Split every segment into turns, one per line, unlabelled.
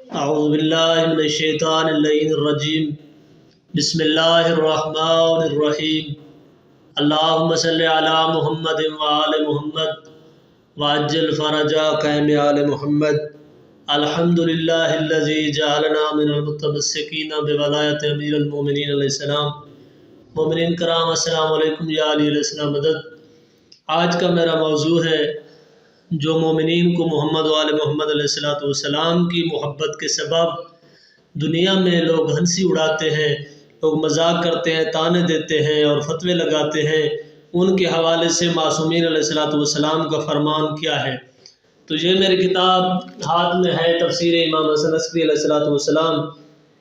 اعوذ باللہ من الشیطان اللعین الرجیم بسم اللہ الرحمن الرحیم اللہم صلی علی محمد وآل محمد وعجل فرجا قیم آل محمد الحمدللہ الذی جعلنا من المتمسکین بولایت امیر المومنین علیہ السلام۔ مومنین کرام السلام علیکم، یا علی علیہ السلام مدد۔ آج کا میرا موضوع ہے جو مومنین کو محمد و آل محمد علیہ السلام کی محبت کے سبب دنیا میں لوگ ہنسی اڑاتے ہیں، لوگ مذاق کرتے ہیں، تانے دیتے ہیں اور فتوے لگاتے ہیں، ان کے حوالے سے معصومین علیہ السلام کا فرمان کیا ہے۔ تو یہ میری کتاب ہاتھ میں ہے، تفسیر امام حسن عسکری علیہ السلام۔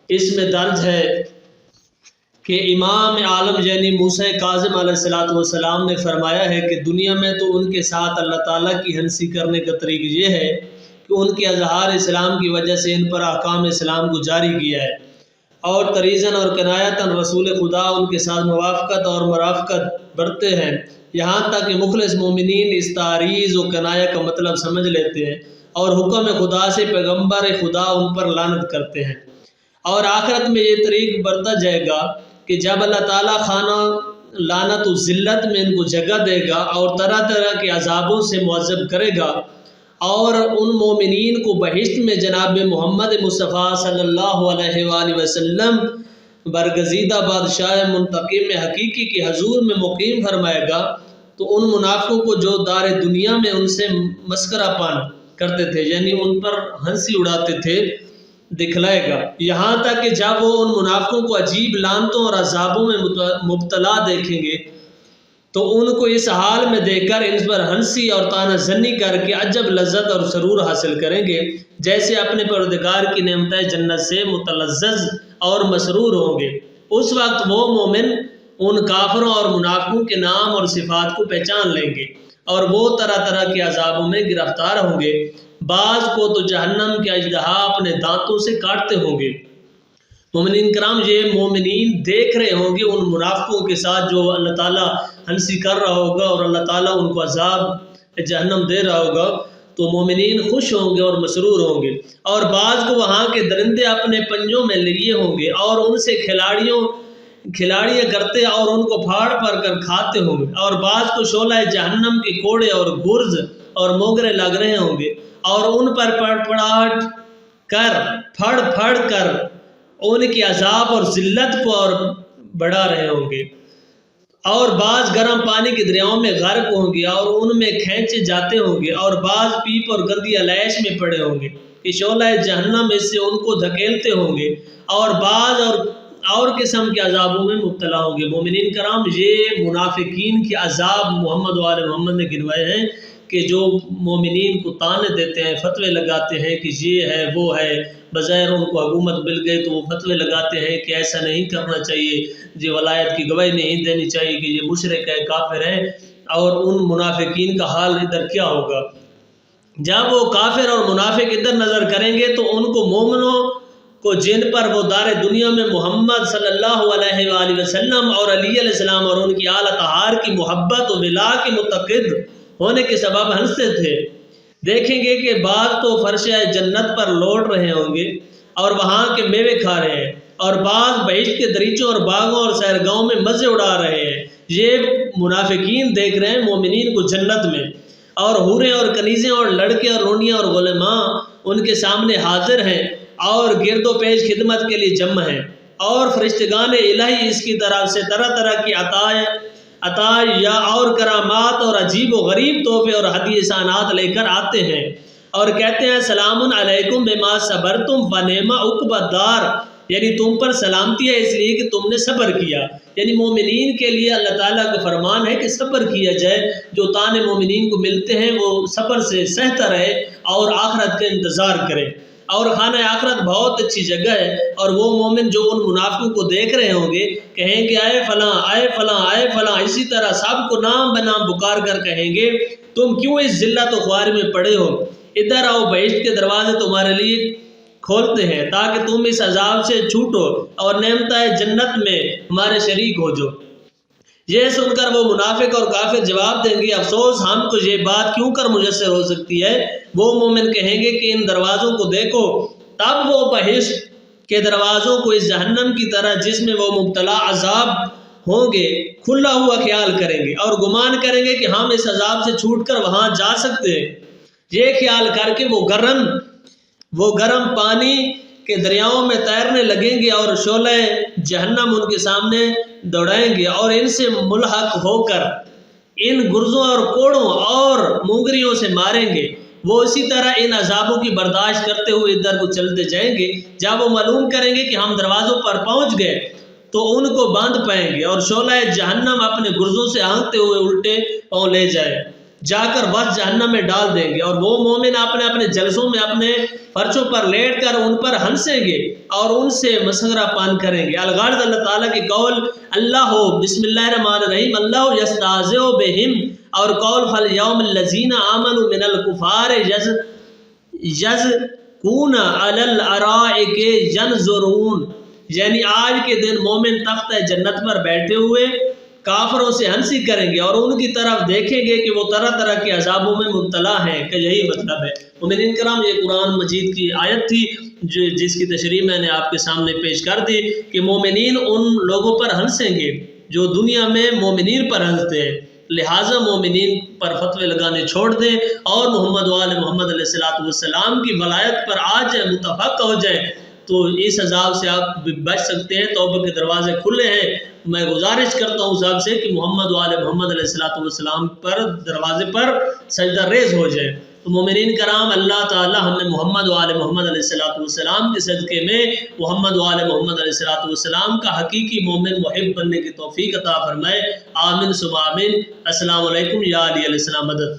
اس میں درج ہے کہ امام عالم یعنی موسیٰ کاظم علیہ السلام نے فرمایا ہے کہ دنیا میں تو ان کے ساتھ اللہ تعالیٰ کی ہنسی کرنے کا طریقہ یہ ہے کہ ان کے اظہار اسلام کی وجہ سے ان پر احکام اسلام کو جاری کیا ہے، اور طریزن اور کنایتاً رسول خدا ان کے ساتھ موافقت اور مرافقت برتے ہیں، یہاں تک کہ مخلص مومنین اس تعریض و کنایہ کا مطلب سمجھ لیتے ہیں اور حکم خدا سے پیغمبر خدا ان پر لعنت کرتے ہیں۔ اور آخرت میں یہ طریق برتا جائے گا کہ جب اللہ تعالیٰ خانہ لعنت و ذلت میں ان کو جگہ دے گا اور طرح طرح کے عذابوں سے معذب کرے گا، اور ان مومنین کو بہشت میں جناب محمد مصطفیٰ صلی اللہ علیہ وآلہ وسلم برگزیدہ بادشاہ منتقم حقیقی کے حضور میں مقیم فرمائے گا، تو ان منافقوں کو جو دار دنیا میں ان سے مسخرہ پان کرتے تھے، یعنی ان پر ہنسی اڑاتے تھے، دکھلائے گا، یہاں تک کہ جب وہ ان منافقوں کو عجیب لعنتوں اور عذابوں میں مبتلا دیکھیں گے تو ان کو اس حال میں دیکھ کر ان پر ہنسی اور طعنہ زنی کر کے عجب لذت اور سرور حاصل کریں گے، جیسے اپنے پروردگار کی نعمتِ جنت سے متلذذ اور مسرور ہوں گے۔ اس وقت وہ مومن ان کافروں اور منافقوں کے نام اور صفات کو پہچان لیں گے اور وہ طرح طرح کے عذابوں میں گرفتار ہوں گے۔ بعض کو تو جہنم کے اژدہا اپنے دانتوں سے کاٹتے ہوں گے۔ مومنین کرام، یہ مومنین دیکھ رہے ہوں گے ان منافقوں کے ساتھ جو اللہ تعالیٰ ہنسی کر رہا ہوگا اور اللہ تعالیٰ ان کو عذاب جہنم دے رہا ہوگا، تو مومنین خوش ہوں گے اور مسرور ہوں گے، اور بعض کو وہاں کے درندے اپنے پنجوں میں لیے ہوں گے اور ان سے کھلاڑیاں کرتے اور ان کو پھاڑ پھاڑ کر کھاتے ہوں گے، اور بعض کو شعلہ جہنم کے کوڑے اور گرز اور موگرے لگ رہے ہوں گے اور ان پر پھڑ پھڑ کر ان کی عذاب اور ذلت کو اور بڑھا رہے ہوں گے، اور بعض گرم پانی کے دریاؤں میں غرق ہوں گے اور ان میں کھینچے جاتے ہوں گے، اور بعض پیپ اور گندی علیش میں پڑے ہوں گے کہ شعلہ جہنم اس سے ان کو دھکیلتے ہوں گے، اور بعض اور قسم کے عذابوں میں مبتلا ہوں گے۔ مومنین کرام، یہ منافقین کے عذاب محمد و آل محمد نے گنوائے ہیں کہ جو مومنین کو طعنے دیتے ہیں، فتوے لگاتے ہیں کہ یہ ہے وہ ہے، بظاہر ان کو حکومت مل گئی تو وہ فتوے لگاتے ہیں کہ ایسا نہیں کرنا چاہیے، یہ ولایت کی گواہی نہیں دینی چاہیے کہ یہ مشرک ہے، کافر ہے۔ اور ان منافقین کا حال ادھر کیا ہوگا؟ جب وہ کافر اور منافق ادھر نظر کریں گے تو ان کو مومنوں کو جن پر وہ دار دنیا میں محمد صلی اللہ علیہ وآلہ وسلم اور علی علیہ السلام اور ان کی آل اطہار کی محبت و ولا کے متقد ہونے کے سبب ہنستے تھے، دیکھیں گے کہ بعض تو فرش جنت پر لوٹ رہے ہوں گے اور وہاں کے میوے کھا رہے ہیں، اور بعض بہشت کے دریچوں اور باغوں اور سیرگاہوں میں مزے اڑا رہے ہیں۔ یہ منافقین دیکھ رہے ہیں مومنین کو جنت میں، اور حوریں اور کنیزیں اور لڑکے اور لونڈیاں اور غلماں ان کے سامنے حاضر ہیں اور گرد و پیش خدمت کے لیے جمع ہیں، اور فرشتگان الہی اس کی طرف سے طرح طرح کی عطا یا اور کرامات اور عجیب و غریب تحفے اور ہدیہ احسانات لے کر آتے ہیں اور کہتے ہیں سلام علیکم بما صبرتم فنعم عقبی الدار، یعنی تم پر سلامتی ہے اس لیے کہ تم نے صبر کیا۔ یعنی مومنین کے لیے اللہ تعالیٰ کا فرمان ہے کہ صبر کیا جائے، جو طعنے مومنین کو ملتے ہیں وہ صبر سے سہتا رہے اور آخرت کا انتظار کرے، اور خانہ آخرت بہت اچھی جگہ ہے۔ اور وہ مومن جو ان منافقوں کو دیکھ رہے ہوں گے کہیں گے اے فلاں اے فلاں اے فلاں، اسی طرح سب کو نام بنام پکار کر کہیں گے تم کیوں اس ذلت و خواری میں پڑے ہو، ادھر آؤ، بہشت کے دروازے تمہارے لیے کھولتے ہیں تاکہ تم اس عذاب سے چھوٹو اور نعمتِ جنت میں ہمارے شریک ہو جو۔ یہ سن کر وہ منافق اور کافر جواب دیں گے افسوس، ہم کو یہ بات کیوں کر میسر ہو سکتی ہے۔ وہ مومن کہیں گے کہ ان دروازوں کو دیکھو، تب وہ بہشت کے دروازوں کو اس جہنم کی طرح جس میں وہ مبتلا عذاب ہوں گے کھلا ہوا خیال کریں گے اور گمان کریں گے کہ ہم اس عذاب سے چھوٹ کر وہاں جا سکتے ہیں۔ یہ خیال کر کے وہ گرم پانی کے دریاؤں میں تیرنے لگیں گے اور شعلہ جہنم ان کے سامنے دوڑائیں گے اور ان سے ملحق ہو کر ان گرزوں اور کوڑوں اور مونگریوں سے ماریں گے۔ وہ اسی طرح ان عذابوں کی برداشت کرتے ہوئے ادھر کو چلتے جائیں گے۔ جب وہ معلوم کریں گے کہ ہم دروازوں پر پہنچ گئے تو ان کو باندھ پائیں گے اور شعلہ جہنم اپنے گرزوں سے ہانکتے ہوئے الٹے پاؤں لے جا کر بس جہنم میں ڈال دیں گے، اور وہ مومن اپنے اپنے جلسوں میں اپنے فرشوں پر لیٹ کر ان پر ہنسیں گے اور ان سے مسخرہ پان کریں گے۔ الغرض اللہ تعالیٰ کی قول اللہ بسم اللہ الرحمن الرحیم اللہ یستہزئ بہم، اور قول فالیوم الذین آمنوا من الکفار یضحکون علی الارائک ینظرون، یعنی آج کے دن مومن تخت جنت پر بیٹھے ہوئے کافروں سے ہنسی کریں گے اور ان کی طرف دیکھیں گے کہ وہ طرح طرح کے عذابوں میں مبتلا ہیں، کہ یہی مطلب ہے۔ مومنین کرام، یہ قرآن مجید کی آیت تھی جس کی تشریح میں نے آپ کے سامنے پیش کر دی کہ مومنین ان لوگوں پر ہنسیں گے جو دنیا میں مومنین پر ہنستے ہیں، لہٰذا مومنین پر فتوے لگانے چھوڑ دیں اور محمد وآل محمد علیہ السلام کی ولایت پر آ جائیں، متفق ہو جائیں، تو اس عذاب سے آپ بچ سکتے ہیں۔ توبہ کے دروازے کھلے ہیں۔ میں گزارش کرتا ہوں سب سے کہ محمد وآل محمد علیہ السلام پر دروازے پر سجدہ ریز ہو جائے۔ تو مومنین کرام، اللہ تعالی ہمیں محمد وآل محمد علیہ السلام کے صدقے میں محمد وآل محمد علیہ السلام کا حقیقی مومن محب بننے کی توفیق عطا فرمائے۔ آمین ثم آمین۔ السلام علیکم یا علی علیہ السلام مدد۔